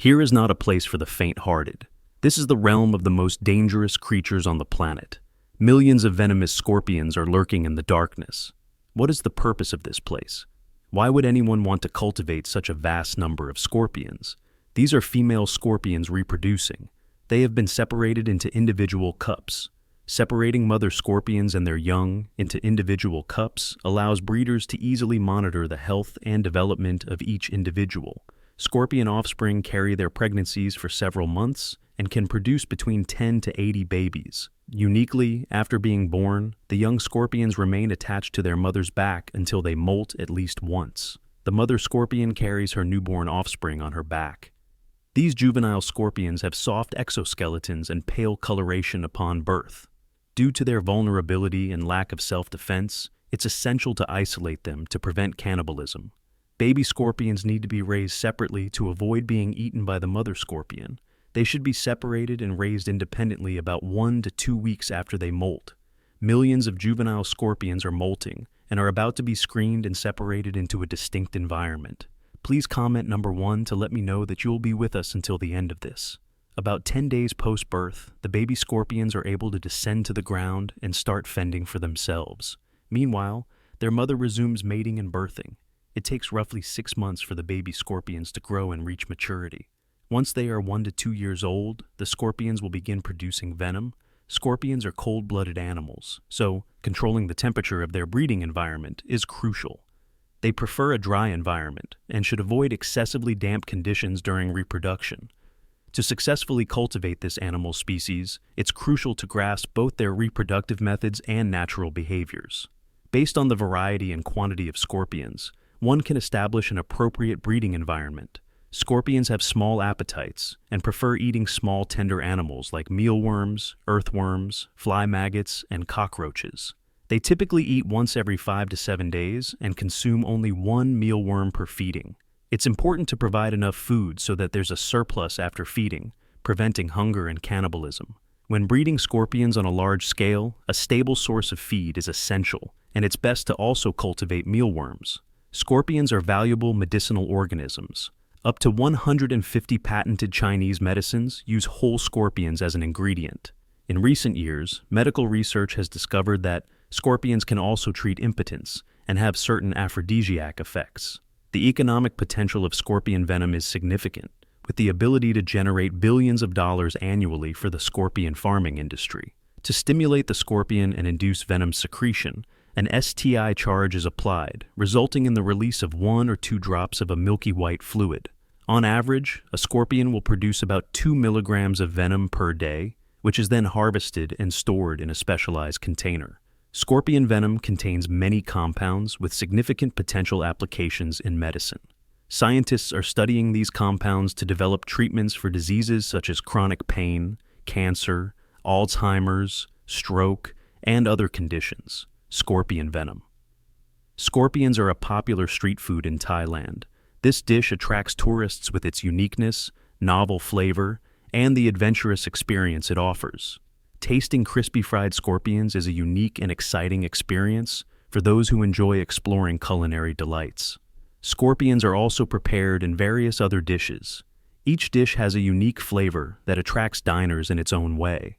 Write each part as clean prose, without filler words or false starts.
Here is not a place for the faint-hearted. This is the realm of the most dangerous creatures on the planet. Millions of venomous scorpions are lurking in the darkness. What is the purpose of this place? Why would anyone want to cultivate such a vast number of scorpions? These are female scorpions reproducing. They have been separated into individual cups. Separating mother scorpions and their young into individual cups allows breeders to easily monitor the health and development of each individual. Scorpion offspring carry their pregnancies for several months and can produce between 10 to 80 babies. Uniquely, after being born, the young scorpions remain attached to their mother's back until they molt at least once. The mother scorpion carries her newborn offspring on her back. These juvenile scorpions have soft exoskeletons and pale coloration upon birth. Due to their vulnerability and lack of self-defense, it's essential to isolate them to prevent cannibalism. Baby scorpions need to be raised separately to avoid being eaten by the mother scorpion. They should be separated and raised independently about 1 to 2 weeks after they molt. Millions of juvenile scorpions are molting and are about to be screened and separated into a distinct environment. Please comment number 1 to let me know that you will be with us until the end of this. About 10 days post-birth, the baby scorpions are able to descend to the ground and start fending for themselves. Meanwhile, their mother resumes mating and birthing. It takes roughly 6 months for the baby scorpions to grow and reach maturity. Once they are 1 to 2 years old, the scorpions will begin producing venom. Scorpions are cold-blooded animals, so controlling the temperature of their breeding environment is crucial. They prefer a dry environment and should avoid excessively damp conditions during reproduction. To successfully cultivate this animal species, it's crucial to grasp both their reproductive methods and natural behaviors. Based on the variety and quantity of scorpions, one can establish an appropriate breeding environment. Scorpions have small appetites and prefer eating small tender animals like mealworms, earthworms, fly maggots, and cockroaches. They typically eat once every 5 to 7 days and consume only 1 mealworm per feeding. It's important to provide enough food so that there's a surplus after feeding, preventing hunger and cannibalism. When breeding scorpions on a large scale, a stable source of feed is essential, and it's best to also cultivate mealworms. Scorpions are valuable medicinal organisms. Up to 150 patented Chinese medicines use whole scorpions as an ingredient. In recent years, medical research has discovered that scorpions can also treat impotence and have certain aphrodisiac effects. The economic potential of scorpion venom is significant, with the ability to generate billions of dollars annually for the scorpion farming industry. To stimulate the scorpion and induce venom secretion, an STI charge is applied, resulting in the release of 1 or 2 drops of a milky white fluid. On average, a scorpion will produce about 2 milligrams of venom per day, which is then harvested and stored in a specialized container. Scorpion venom contains many compounds with significant potential applications in medicine. Scientists are studying these compounds to develop treatments for diseases such as chronic pain, cancer, Alzheimer's, stroke, and other conditions. Scorpion venom. Scorpions are a popular street food in Thailand. This dish attracts tourists with its uniqueness, novel flavor, and the adventurous experience it offers. Tasting crispy fried scorpions is a unique and exciting experience for those who enjoy exploring culinary delights. Scorpions are also prepared in various other dishes. Each dish has a unique flavor that attracts diners in its own way.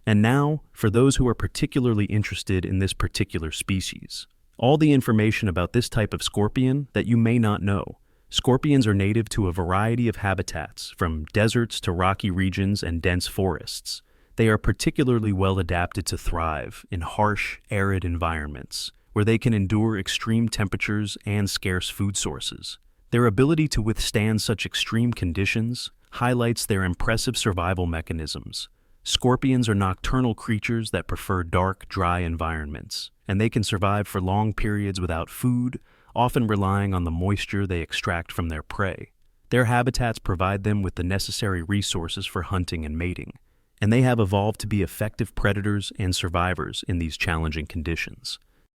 And now, for those who are particularly interested in this particular species. All the information about this type of scorpion that you may not know. Scorpions are native to a variety of habitats, from deserts to rocky regions and dense forests. They are particularly well adapted to thrive in harsh, arid environments, where they can endure extreme temperatures and scarce food sources. Their ability to withstand such extreme conditions highlights their impressive survival mechanisms. Scorpions are nocturnal creatures that prefer dark, dry environments, and they can survive for long periods without food, often relying on the moisture they extract from their prey. Their habitats provide them with the necessary resources for hunting and mating, and they have evolved to be effective predators and survivors in these challenging conditions.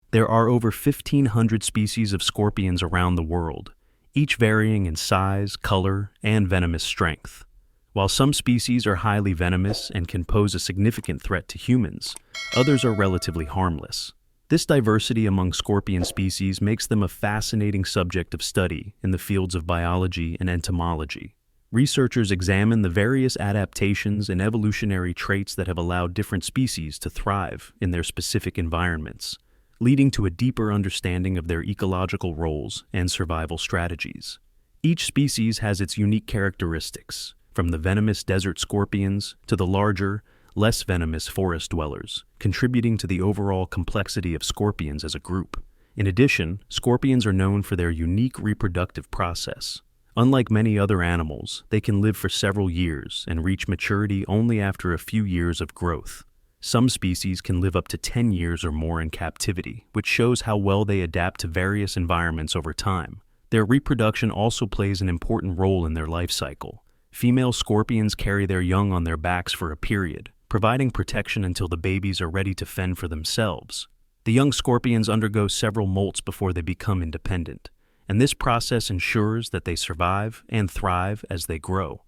There are over 1,500 species of scorpions around the world, each varying in size, color, and venomous strength. While some species are highly venomous and can pose a significant threat to humans, others are relatively harmless. This diversity among scorpion species makes them a fascinating subject of study in the fields of biology and entomology. Researchers examine the various adaptations and evolutionary traits that have allowed different species to thrive in their specific environments, leading to a deeper understanding of their ecological roles and survival strategies. Each species has its unique characteristics, from the venomous desert scorpions to the larger, less venomous forest dwellers, contributing to the overall complexity of scorpions as a group. In addition, scorpions are known for their unique reproductive process. Unlike many other animals, they can live for several years and reach maturity only after a few years of growth. Some species can live up to 10 years or more in captivity, which shows how well they adapt to various environments over time. Their reproduction also plays an important role in their life cycle. Female scorpions carry their young on their backs for a period, providing protection until the babies are ready to fend for themselves. The young scorpions undergo several molts before they become independent, and this process ensures that they survive and thrive as they grow.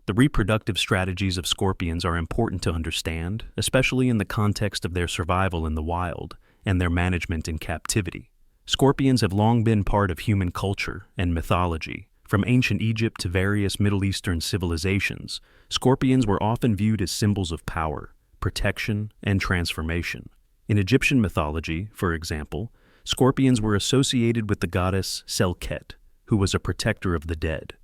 The reproductive strategies of scorpions are important to understand, especially in the context of their survival in the wild and their management in captivity. Scorpions have long been part of human culture and mythology. From ancient Egypt to various Middle Eastern civilizations, scorpions were often viewed as symbols of power, protection, and transformation. In Egyptian mythology, for example, scorpions were associated with the goddess Selket, who was a protector of the dead.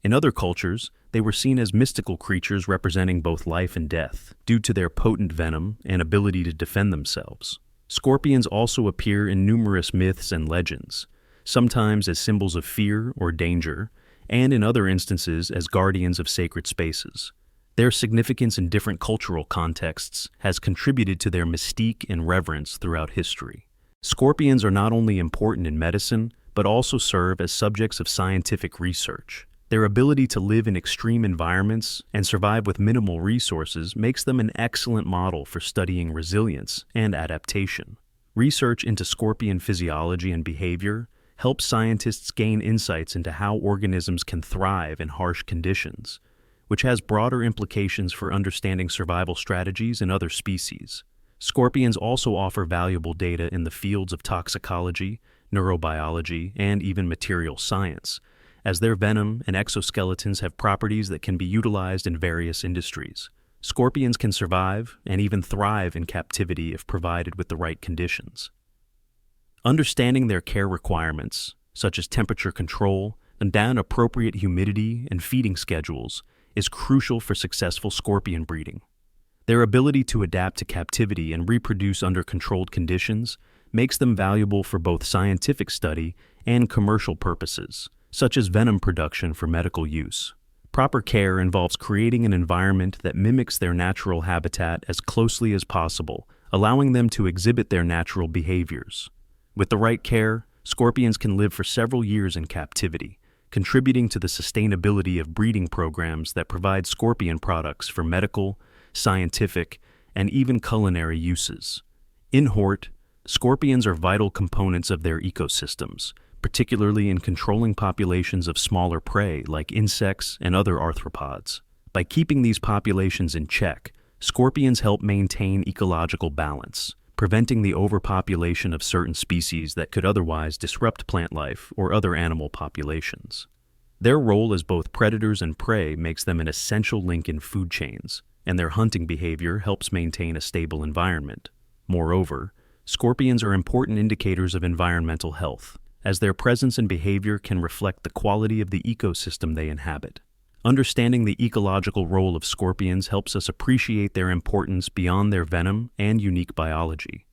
In other cultures, they were seen as mystical creatures representing both life and death, due to their potent venom and ability to defend themselves. Scorpions also appear in numerous myths and legends, sometimes as symbols of fear or danger, and in other instances as guardians of sacred spaces. Their significance in different cultural contexts has contributed to their mystique and reverence throughout history. Scorpions are not only important in medicine, but also serve as subjects of scientific research. Their ability to live in extreme environments and survive with minimal resources makes them an excellent model for studying resilience and adaptation. Research into scorpion physiology and behavior helps scientists gain insights into how organisms can thrive in harsh conditions, which has broader implications for understanding survival strategies in other species. Scorpions also offer valuable data in the fields of toxicology, neurobiology, and even material science, as their venom and exoskeletons have properties that can be utilized in various industries. Scorpions can survive and even thrive in captivity if provided with the right conditions. Understanding their care requirements, such as temperature control and appropriate humidity and feeding schedules, is crucial for successful scorpion breeding. Their ability to adapt to captivity and reproduce under controlled conditions makes them valuable for both scientific study and commercial purposes, such as venom production for medical use. Proper care involves creating an environment that mimics their natural habitat as closely as possible, allowing them to exhibit their natural behaviors. With the right care, scorpions can live for several years in captivity, contributing to the sustainability of breeding programs that provide scorpion products for medical, scientific, and even culinary uses. In Hort, scorpions are vital components of their ecosystems, particularly in controlling populations of smaller prey like insects and other arthropods. By keeping these populations in check, scorpions help maintain ecological balance, preventing the overpopulation of certain species that could otherwise disrupt plant life or other animal populations. Their role as both predators and prey makes them an essential link in food chains, and their hunting behavior helps maintain a stable environment. Moreover, scorpions are important indicators of environmental health, as their presence and behavior can reflect the quality of the ecosystem they inhabit. Understanding the ecological role of scorpions helps us appreciate their importance beyond their venom and unique biology.